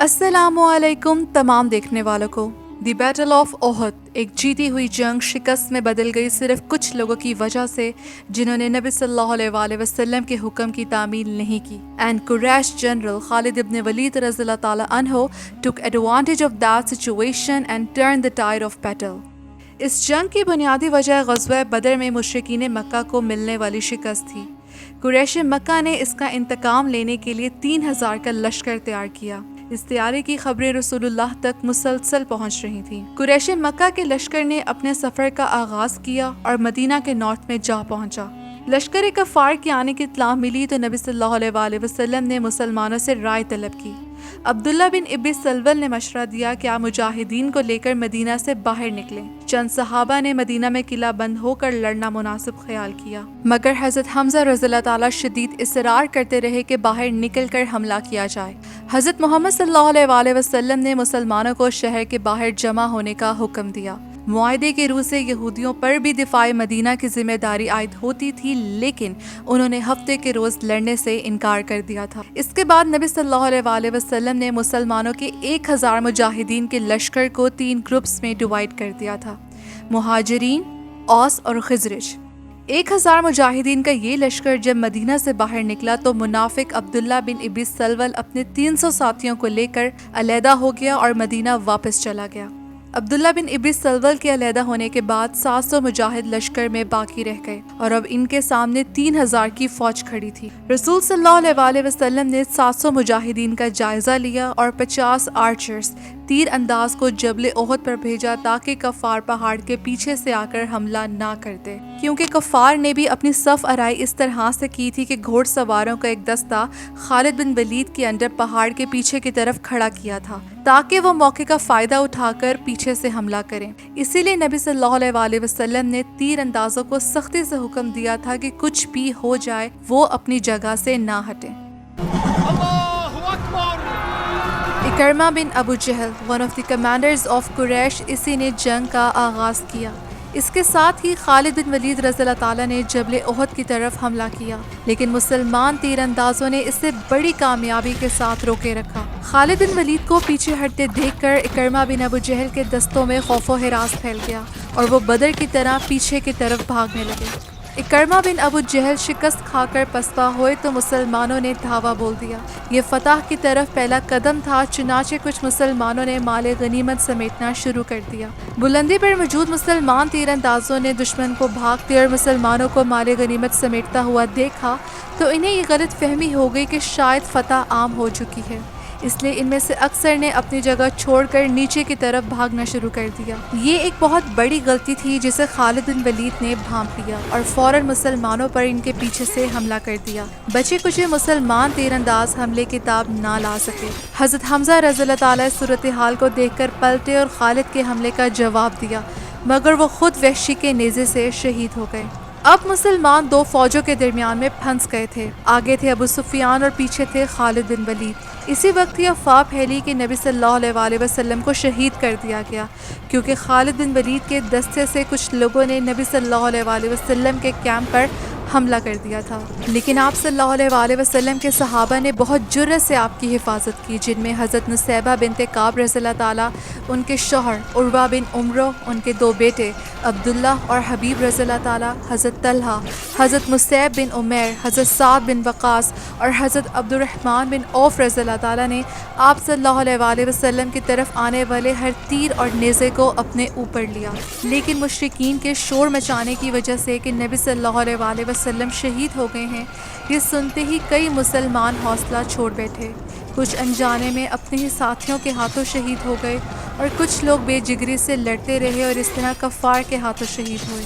अस्सलामु अलैकुम तमाम देखने वालों को। दी बैटल ऑफ ओहद एक जीती हुई जंग शिकस्त में बदल गई सिर्फ कुछ लोगों की वजह से जिन्होंने नबी सल्लल्लाहु अलैहि वसल्लम के हुक्म की तामील नहीं की। एंड कुरैश जनरल खालिद इब्न वलीद रज़ियल्लाहु ताला अन्हु took advantage of that situation and turned the tide of battle। इस जंग की बुनियादी वजह ग़ज़वा बदर में मुशरिकीन मक्का को मिलने वाली शिकस्त थी। कुरैश मक्का ने इसका इंतकाम लेने के लिए 3000 का लश्कर तैयार किया। इस तैयारी की खबरें रसूलुल्लाह तक मुसलसल पहुंच रही थीं। कुरैश मक्का के लश्कर ने अपने सफ़र का आगाज़ किया और मदीना के नॉर्थ में जा पहुंचा। लश्कर कफ़ार के आने की इत्तला मिली तो नबी सल्लल्लाहु अलैहि वसल्लम ने मुसलमानों से राय तलब की। अब्दुल्ला बिन इब्न सलवल ने मशवरा दिया कि आप मुजाहिदीन को लेकर मदीना से बाहर निकलें। चंद सहाबा ने मदीना में किला बंद होकर लड़ना मुनासिब ख्याल किया, मगर हज़रत हमज़ा रज़ियल्लाहु ताला शदीद इसरार करते रहे कि बाहर निकल कर हमला किया जाए। हज़रत मोहम्मद सल्लल्लाहु अलैहि वसल्लम ने मुसलमानों को शहर के बाहर जमा होने का हुक्म दिया। मुआहदे के रूह से यहूदियों पर भी दिफाए मदीना की जिम्मेदारी आयद होती थी, लेकिन उन्होंने हफ्ते के रोज़ लड़ने से इनकार कर दिया था। इसके बाद नबी सल्लल्लाहु अलैहि वसल्लम ने मुसलमानों के 1000 मुजाहिदीन के लश्कर को 3 ग्रुप्स में डिवाइड कर दिया था, मुहाजिरीन, औस और खिजरज। 1000 मुजाहिदीन का ये लश्कर जब मदीना से बाहर निकला तो मुनाफिक अब्दुल्ला बिन इब्न सलवल अपने 300 साथियों को लेकर अलहदा हो गया और मदीना वापस चला गया। अब्दुल्ला बिन इब्न सलवल के अलहदा होने के बाद 700 मुजाहिद लश्कर में बाकी रह गए और अब इनके सामने 3000 की फौज खड़ी थी। रसूल सल्लल्लाहु अलैहि वसल्लम ने 700 मुजाहिदीन का जायजा लिया और 50 आर्चर्स तीर अंदाज को जबल ओहद पर भेजा ताकि कफ़ार पहाड़ के पीछे से आकर हमला ना करते, क्योंकि कफ़ार ने भी अपनी सफ आराई इस तरह से की थी कि घोड़सवारों का एक दस्ता खालिद बिन वलीद के अंडर पहाड़ के पीछे की तरफ खड़ा किया था ताकि वो मौके का फ़ायदा उठाकर पीछे से हमला करें। इसीलिए नबी सल्लल्लाहु अलैहि वसल्लम ने तीर अंदाजों को सख्ती से हुक्म दिया था कि कुछ भी हो जाए वो अपनी जगह से ना हटें। Ikrimah bin Abu Jahl, one of the commanders of Quraysh, इसी ने जंग का आगाज़ किया। इसके साथ ही खालिद बिन वलीद रज़ियल्लाहु ताला ने जबल ओहद की तरफ हमला किया, लेकिन मुसलमान तीरंदाजों ने इसे बड़ी कामयाबी के साथ रोके रखा। खालिद बिन वलीद को पीछे हटते देखकर इकरमा बिन अबू जहल के दस्तों में खौफो हिरास फैल गया और वो बदर की तरह पीछे की तरफ भागने लगे। इकरमा बिन अबू जहल शिकस्त खाकर पसपा हुए तो मुसलमानों ने धावा बोल दिया। ये फतह की तरफ पहला कदम था, चुनाचे कुछ मुसलमानों ने माले गनीमत समेटना शुरू कर दिया। बुलंदी पर मौजूद मुसलमान तीरंदाजों ने दुश्मन को भागते और मुसलमानों को माले गनीमत समेटता हुआ देखा तो इन्हें ये गलत फहमी हो गई कि शायद फतह आम हो चुकी है, इसलिए इनमें से अक्सर ने अपनी जगह छोड़कर नीचे की तरफ भागना शुरू कर दिया। ये एक बहुत बड़ी गलती थी जिसे खालिद बिन वलीद ने भांप लिया और फौरन मुसलमानों पर इनके पीछे से हमला कर दिया। बचे कुछ मुसलमान तीरंदाज हमले की ताब ना ला सके। हज़रत हमज़ा रज़ियल्लाहु ताला सूरत हाल को देखकर पलटे और खालिद के हमले का जवाब दिया, मगर वो खुद वहशी के नेज़े से शहीद हो गए। अब मुसलमान 2 फौजों के दरमियान में फंस गए थे। आगे थे अबू सुफियान और पीछे थे खालिद बिन वलीद। इसी वक्त ये अफवाह फैली कि नबी सल्लल्लाहु अलैहि वसल्लम को शहीद कर दिया गया, क्योंकि खालिद बिन वलीद के दस्ते से कुछ लोगों ने नबी सल्लल्लाहु अलैहि वसल्लम के कैंप पर हमला कर दिया था। लेकिन आप सल्लल्लाहु अलैहि वसल्लम के सहाबा ने बहुत जुर्रत से आपकी हिफाजत की, जिनमें हज़रत नुसैबा बिनते काब रज़ियल्लाहु ताला, उनके शौहर उर्वा बिन उमरो, उनके 2 बेटे अब्दुल्ला और हबीब रज़ियल्लाहु ताला, हज़रत तलहा, हज़रत मुसैब बिन उमैर, हज़रत साद बिन वक़ास और हज़रत अब्दुर्रहमान बिन औफ रज़ियल्लाहु ताला ने आप सल्लल्लाहु अलैहि वसल्लम की तरफ आने वाले हर तीर और नेज़े को अपने ऊपर लिया। लेकिन मुशरिकीन के शोर मचाने की वजह से कि नबी सल्लल्लाहु अलैहि वसल्लम शहीद हो गए हैं, ये सुनते ही कई मुसलमान हौसला छोड़ बैठे। कुछ अनजाने में अपने ही साथियों के हाथों शहीद हो गए और कुछ लोग बेजिगरी से लड़ते रहे और इस तरह कफ़ार के हाथों शहीद हुए।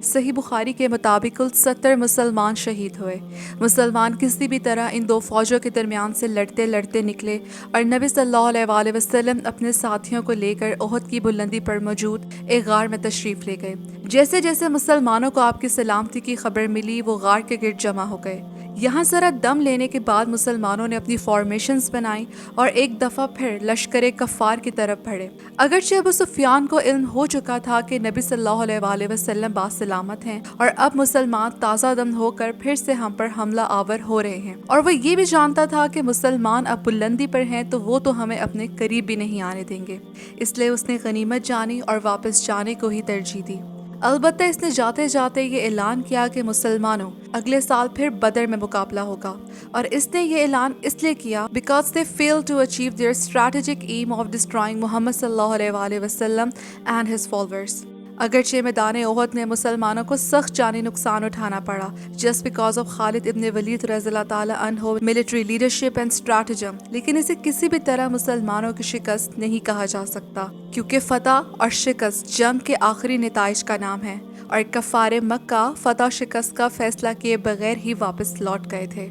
सही बुखारी के मुताबिक कुल 70 मुसलमान शहीद हुए। मुसलमान किसी भी तरह इन 2 फौजों के दरमियान से लड़ते लड़ते निकले और नबी सल्लल्लाहु अलैहि वसल्लम अपने साथियों को लेकर ओहद की बुलंदी पर मौजूद एक गार में तशरीफ़ ले गए। जैसे जैसे मुसलमानों को आपकी सलामती की खबर मिली वो गार के गिर्द जमा हो गए। یہاں ذرا دم لینے کے بعد مسلمانوں نے اپنی فارمیشنز بنائیں اور ایک دفعہ پھر لشکر کفار کی طرف بڑھے۔ اگرچہ ابو سفیان کو علم ہو چکا تھا کہ نبی صلی اللہ علیہ وآلہ وسلم باسلامت ہیں اور اب مسلمان تازہ دم ہو کر پھر سے ہم پر حملہ آور ہو رہے ہیں، اور وہ یہ بھی جانتا تھا کہ مسلمان اب بلندی پر ہیں تو وہ تو ہمیں اپنے قریب بھی نہیں آنے دیں گے، اس لیے اس نے غنیمت جانی اور واپس جانے کو ہی ترجیح دی۔ البتہ اس نے جاتے جاتے یہ اعلان کیا کہ مسلمانوں اگلے سال پھر بدر میں مقابلہ ہوگا، اور اس نے یہ اعلان اس لیے کیا because they failed to achieve their strategic aim of destroying محمد صلی اللہ علیہ وآلہ وسلم and his followers۔ اگرچہ میدان احد میں مسلمانوں کو سخت جانی نقصان اٹھانا پڑا just because of خالد ابن ولید رضی اللہ تعالی عنہ military leadership and stratagem، لیکن اسے کسی بھی طرح مسلمانوں کی شکست نہیں کہا جا سکتا، کیونکہ فتح اور شکست جنگ کے آخری نتائج کا نام ہے، اور کفار مکہ فتح شکست کا فیصلہ کیے بغیر ہی واپس لوٹ گئے تھے۔